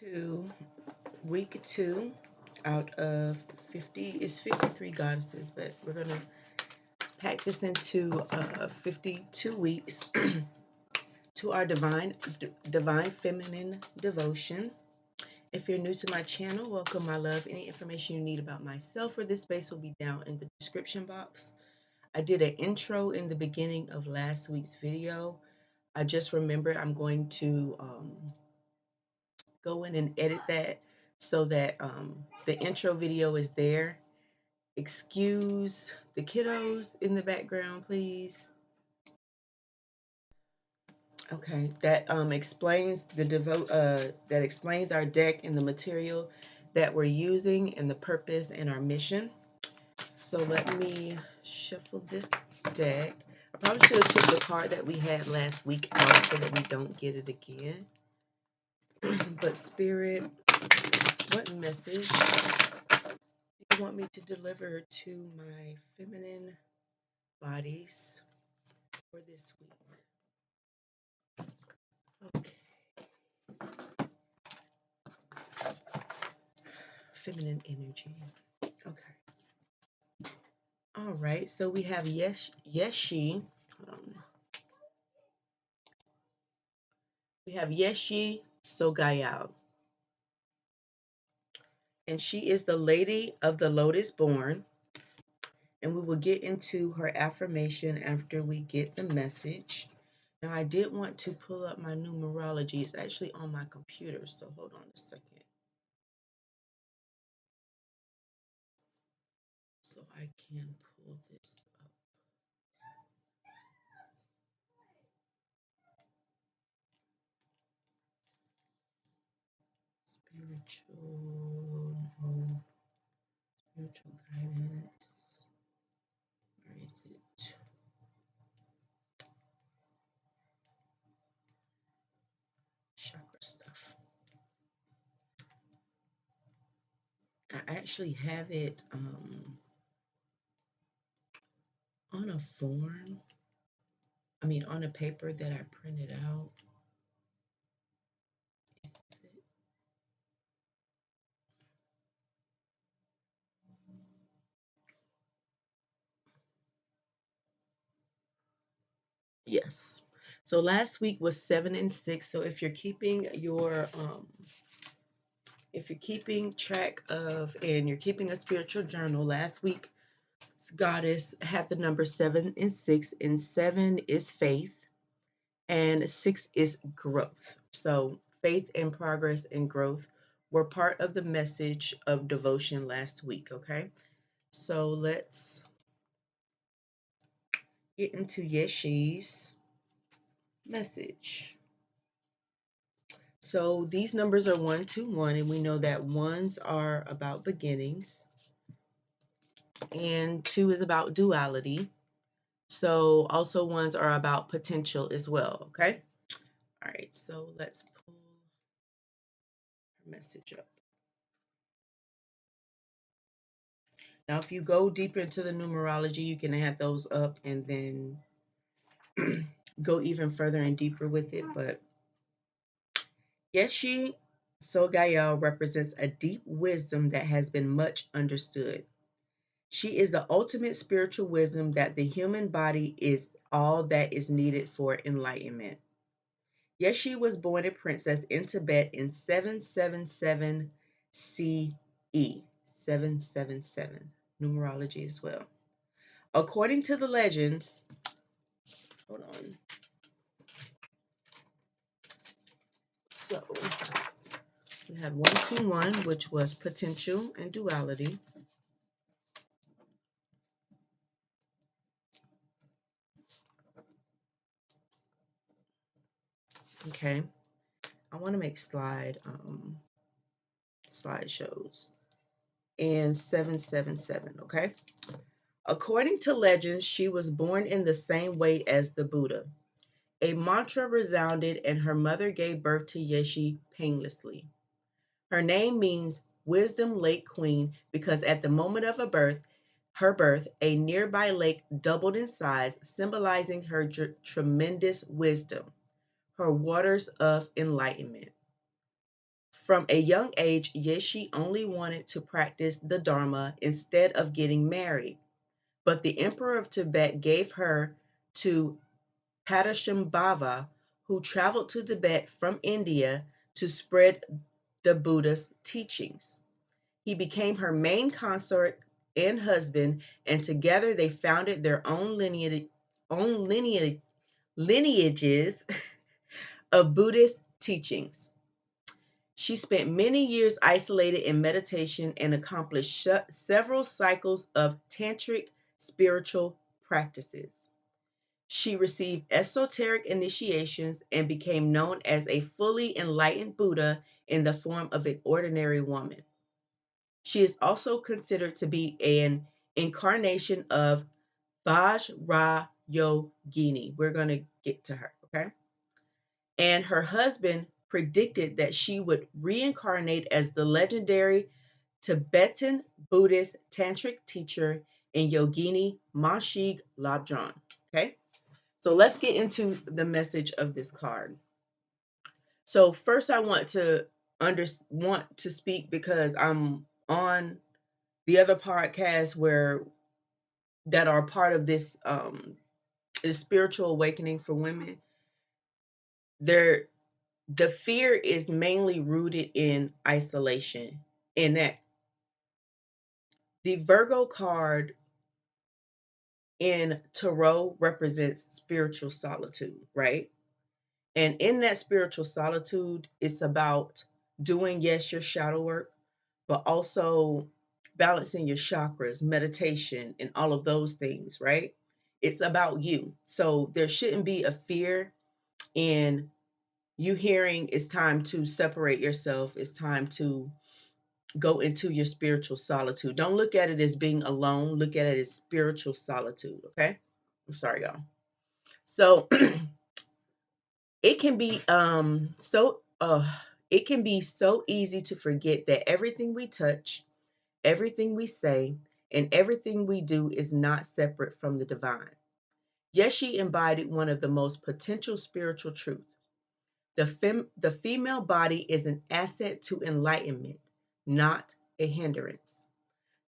to week 2 out of 50. It's 53 goddesses, but we're going to pack this into 52 weeks to our divine feminine devotion. If you're new to my channel, welcome, my love. Any information you need about myself or this space will be down in the description box. I did an intro in the beginning of last week's video. I just remembered I'm going to go in and edit that so that the intro video is there. Excuse the kiddos in the background, please. Okay, that explains that explains our deck and the material that we're using and the purpose and our mission. So let me shuffle this deck. I probably should have took the card that we had last week out so that we don't get it again. But Spirit, what message do you want me to deliver to my feminine bodies for this week? Okay. Feminine energy. Okay. All right. So we have Yeshi. Hold on. We have Yeshi Sogayao. And she is the Lady of the Lotus Born. And we will get into her affirmation after we get the message. Now, I did want to pull up my numerology. It's actually on my computer, so hold on a second. So I can pull this up. Spiritual guidance. Where is it? Chakra stuff. I actually have it on a form. On a paper that I printed out. Is this it? Yes. So last week was 7 and 6. So if you're keeping track of and you're keeping a spiritual journal, last week goddess had the number 7 and 6, and 7 is faith and 6 is growth. So faith and progress and growth were part of the message of devotion last week. Okay, so let's get into Yeshi's message. So these numbers are 1, 2, 1, and we know that ones are about beginnings and 2 is about duality. So also ones are about potential as well, okay? All right, so let's pull her message up. Now, if you go deeper into the numerology, you can add those up and then go even further and deeper with it. But Yeshi Sogayal represents a deep wisdom that has been much understood. She is the ultimate spiritual wisdom that the human body is all that is needed for enlightenment. Yeshi was born a princess in Tibet in 777 CE. 777. Numerology as well. According to the legends, hold on. So we had 121, which was potential and duality. Okay. I want to make slideshows. And 777, okay? According to legends, she was born in the same way as the Buddha. A mantra resounded and her mother gave birth to Yeshi painlessly. Her name means Wisdom Lake Queen because at the moment of her birth, a nearby lake doubled in size, symbolizing her tremendous wisdom, her waters of enlightenment. From a young age, Yeshi only wanted to practice the Dharma instead of getting married. But the emperor of Tibet gave her to Padashambhava, who traveled to Tibet from India to spread the Buddha's teachings. He became her main consort and husband, and together they founded their own lineages of Buddhist teachings. She spent many years isolated in meditation and accomplished several cycles of tantric spiritual practices. She received esoteric initiations and became known as a fully enlightened Buddha in the form of an ordinary woman. She is also considered to be an incarnation of Vajrayogini. We're going to get to her, okay? And her husband predicted that she would reincarnate as the legendary Tibetan Buddhist tantric teacher and yogini Mashig Labdron. Okay, so let's get into the message of this card. So first, I want to speak because I'm on the other podcast that are part of this is spiritual awakening for women. The fear is mainly rooted in isolation, in that the Virgo card in tarot represents spiritual solitude, right? And in that spiritual solitude, it's about doing, yes, your shadow work, but also balancing your chakras, meditation, and all of those things, right? It's about you. So there shouldn't be a fear in you hearing it's time to separate yourself, it's time to go into your spiritual solitude. Don't look at it as being alone, look at it as spiritual solitude, okay? I'm sorry, y'all. So it can be it can be so easy to forget that everything we touch, everything we say, and everything we do is not separate from the divine. Yes, she embodied one of the most potential spiritual truths. The female body is an asset to enlightenment, not a hindrance.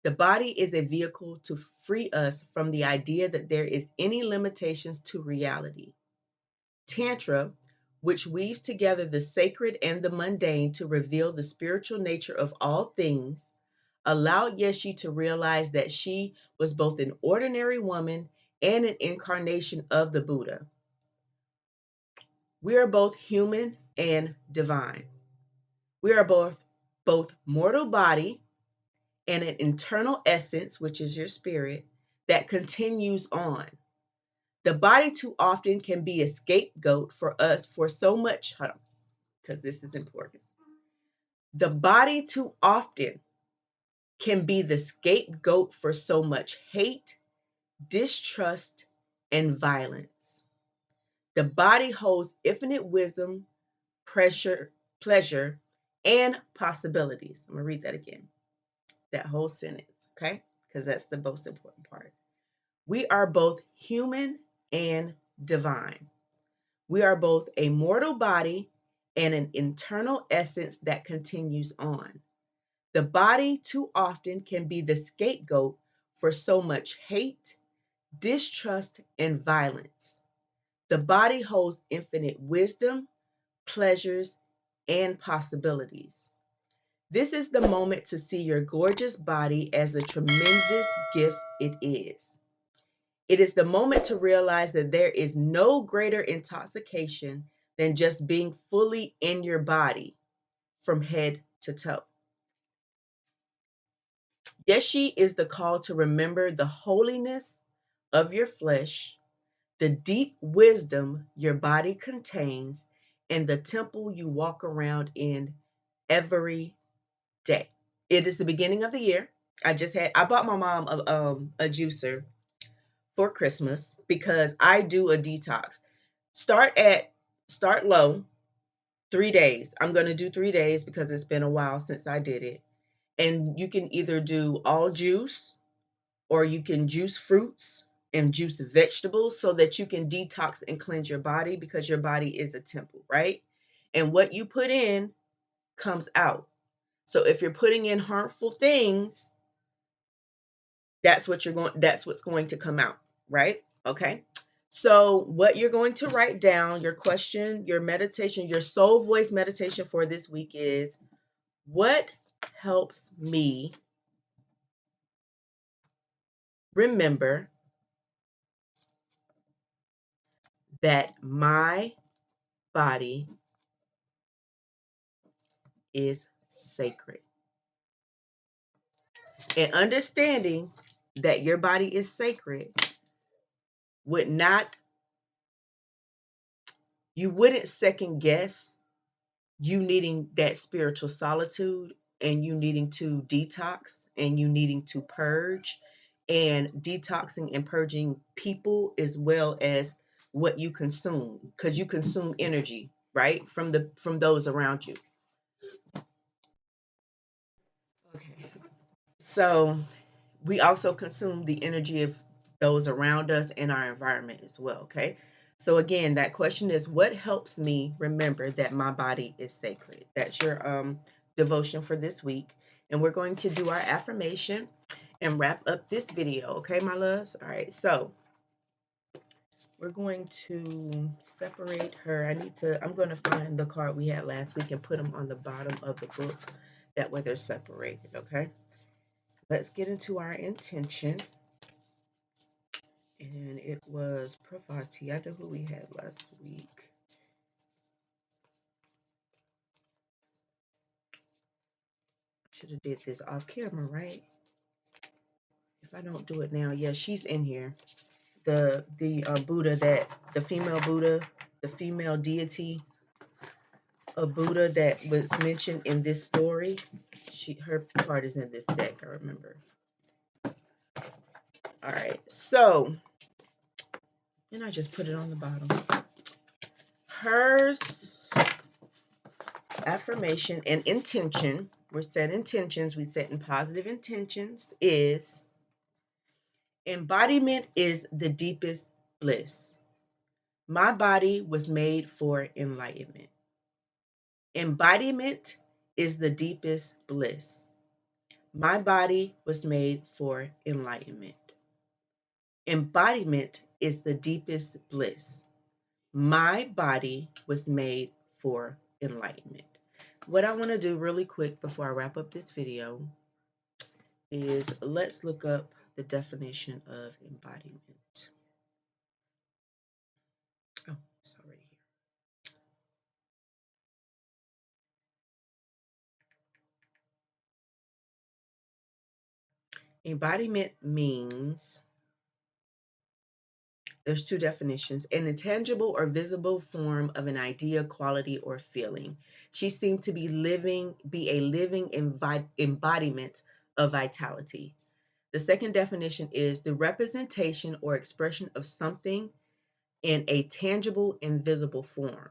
The body is a vehicle to free us from the idea that there is any limitations to reality. Tantra, which weaves together the sacred and the mundane to reveal the spiritual nature of all things, allowed Yeshi to realize that she was both an ordinary woman and an incarnation of the Buddha. We are both human and divine. We are both mortal body and an internal essence, which is your spirit, that continues on. The body too often can be a scapegoat for us for so much, because this is important. The body too often can be the scapegoat for so much hate, distrust, and violence. The body holds infinite wisdom, pleasure, and possibilities. I'm going to read that again, that whole sentence, okay? Because that's the most important part. We are both human and divine. We are both a mortal body and an internal essence that continues on. The body too often can be the scapegoat for so much hate, distrust, and violence. The body holds infinite wisdom, pleasures, and possibilities. This is the moment to see your gorgeous body as a tremendous gift it is. It is the moment to realize that there is no greater intoxication than just being fully in your body from head to toe. Yeshi is the call to remember the holiness of your flesh, the deep wisdom your body contains, and the temple you walk around in every day. It is the beginning of the year. I bought my mom a juicer for Christmas because I do a detox. Start low, 3 days. I'm going to do 3 days because it's been a while since I did it. And you can either do all juice or you can juice fruits and juice vegetables so that you can detox and cleanse your body because your body is a temple, right? And what you put in comes out. So if you're putting in harmful things, that's what's going to come out, right? Okay. So what you're going to write down, your question, your meditation, your soul voice meditation for this week is, what helps me remember that my body is sacred? And understanding that your body is sacred would not, you wouldn't second guess you needing that spiritual solitude, and you needing to detox, and you needing to purge, and detoxing and purging people as well as what you consume, because you consume energy, right, from those around you. Okay. So we also consume the energy of those around us and our environment as well. Okay. So again, that question is, what helps me remember that my body is sacred? That's your devotion for this week. And we're going to do our affirmation and wrap up this video. Okay, my loves? All right. So we're going to separate her. I'm going to find the card we had last week and put them on the bottom of the book. That way they're separated. Okay. Let's get into our intention. And it was Pravati. I know who we had last week. Should have did this off camera, right? If I don't do it now, yeah, she's in here. The Buddha, that the female Buddha, the female deity of Buddha that was mentioned in this story. Her part is in this deck, I remember. All right, so, and I just put it on the bottom. Hers affirmation and intention, we set intentions, we set in positive intentions, is embodiment is the deepest bliss. My body was made for enlightenment. Embodiment is the deepest bliss. My body was made for enlightenment. Embodiment is the deepest bliss. My body was made for enlightenment. What I want to do really quick before I wrap up this video is let's look up the definition of embodiment. Oh, it's already here. Embodiment means, there's two definitions: an intangible or visible form of an idea, quality, or feeling. She seemed to be a living embodiment of vitality. The second definition is the representation or expression of something in a tangible, invisible form.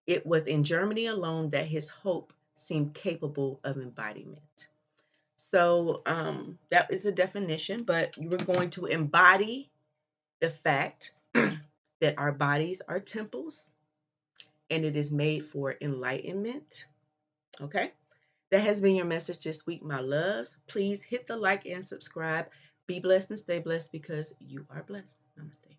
It was in Germany alone that his hope seemed capable of embodiment. So that is a definition, but you were going to embody the fact that our bodies are temples and it is made for enlightenment. Okay. That has been your message this week, my loves. Please hit the like and subscribe. Be blessed and stay blessed because you are blessed. Namaste.